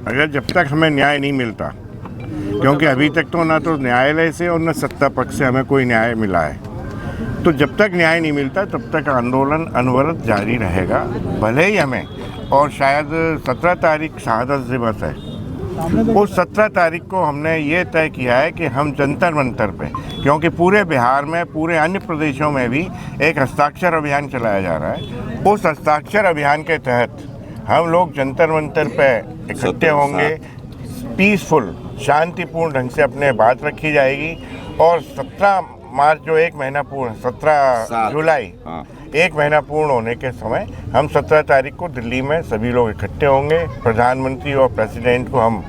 अगर जब तक हमें न्याय नहीं मिलता, क्योंकि अभी तक तो ना तो न्यायालय से और न सत्ता पक्ष से हमें कोई न्याय मिला है, तो जब तक न्याय नहीं मिलता तब तक आंदोलन अनवरत जारी रहेगा। भले ही हमें, और शायद 17 तारीख शहादत दिवस है, उस 17 तारीख को हमने ये तय किया है कि हम जंतर मंतर पे, क्योंकि पूरे बिहार में, पूरे अन्य प्रदेशों में भी एक हस्ताक्षर अभियान चलाया जा रहा है, उस हस्ताक्षर अभियान के तहत हम लोग जंतर मंतर पे इकट्ठे होंगे। पीसफुल, शांतिपूर्ण ढंग से अपने बात रखी जाएगी और 17 मार्च जो 1 महीना पूर्ण, 17 जुलाई 1 महीना पूर्ण होने के समय हम 17 तारीख को दिल्ली में सभी लोग इकट्ठे होंगे। प्रधानमंत्री और प्रेसिडेंट को हम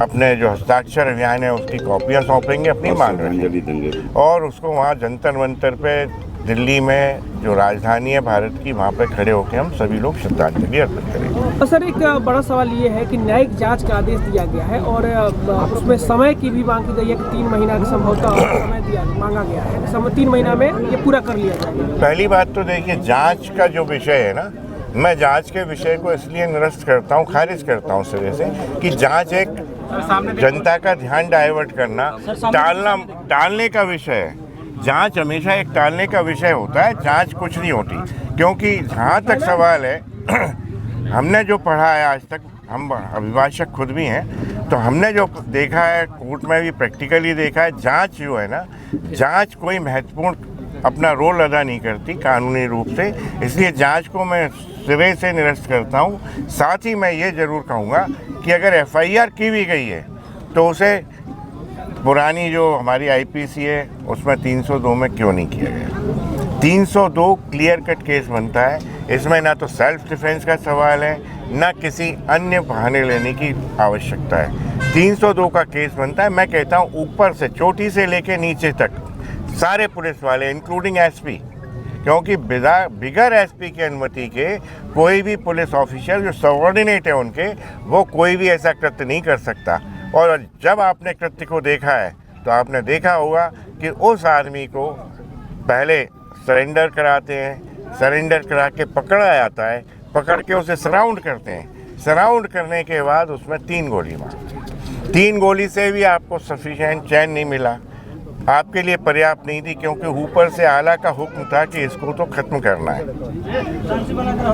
अपने जो हस्ताक्षर अभियान है उसकी कॉपियाँ सौंपेंगे, अपनी मांग रखेंगे और उसको वहाँ जंतर मंतर पे दिल्ली में जो राजधानी है भारत की, वहाँ पे खड़े होकर हम सभी लोग श्रद्धांजलि अर्पित करेंगे। तो सर, एक बड़ा सवाल ये है कि न्यायिक जांच का आदेश दिया गया है और उसमें समय की भी मांग की गई है कि 3 महीना का संभवतः समय मांगा गया है, 3 महीना में ये पूरा कर लिया जाएगा। पहली बात तो देखिए, जांच का जो विषय है ना, मैं जांच के विषय को इसलिए निरस्त करता हूँ, खारिज करता हूँ सिरे से, कि जांच एक जनता का ध्यान डाइवर्ट करना, टालने का विषय है। जांच हमेशा एक टालने का विषय होता है, जांच कुछ नहीं होती। क्योंकि जहाँ तक सवाल है, हमने जो पढ़ा है आज तक, हम अभिभाषक खुद भी हैं, तो हमने जो देखा है, कोर्ट में भी प्रैक्टिकली देखा है, जांच जो है ना, जांच कोई महत्वपूर्ण अपना रोल अदा नहीं करती कानूनी रूप से। इसलिए जांच को मैं सिरे से निरस्त करता हूँ। साथ ही मैं ये ज़रूर कहूँगा कि अगर FIR की भी गई है तो उसे पुरानी जो हमारी IPC है उसमें 302 में क्यों नहीं किया गया। 302 क्लियर कट केस बनता है, इसमें ना तो सेल्फ डिफेंस का सवाल है, ना किसी अन्य बहाने लेने की आवश्यकता है। 302 का केस बनता है। मैं कहता हूँ ऊपर से, चोटी से लेके नीचे तक सारे पुलिस वाले, इंक्लूडिंग SP, क्योंकि बिगर SP की अनुमति के कोई भी पुलिस ऑफिसर जो सबऑर्डिनेट है उनके, वो कोई भी ऐसा कृत्य नहीं कर सकता। और जब आपने कृत्य को देखा है तो आपने देखा होगा कि उस आदमी को पहले सरेंडर कराते हैं, सरेंडर करा के पकड़ा जाता है, पकड़ के उसे सराउंड करते हैं, सराउंड करने के बाद उसमें 3 गोली मारते। 3 गोली से भी आपको सफिशिएंट चैन नहीं मिला, आपके लिए पर्याप्त नहीं थी, क्योंकि ऊपर से आला का हुक्म था कि इसको तो खत्म करना है।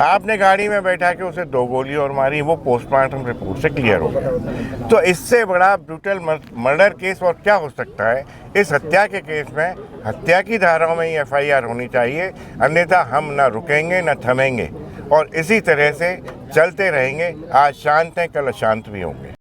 आपने गाड़ी में बैठा के उसे 2 गोली और मारी, वो पोस्टमार्टम रिपोर्ट से क्लियर हो गया। तो इससे बड़ा ब्रूटल मर्डर केस और क्या हो सकता है। इस हत्या के केस में हत्या की धाराओं में ही FIR होनी चाहिए, अन्यथा हम ना रुकेंगे ना थमेंगे और इसी तरह से चलते रहेंगे। आज शांत हैं, कल अशांत भी होंगे।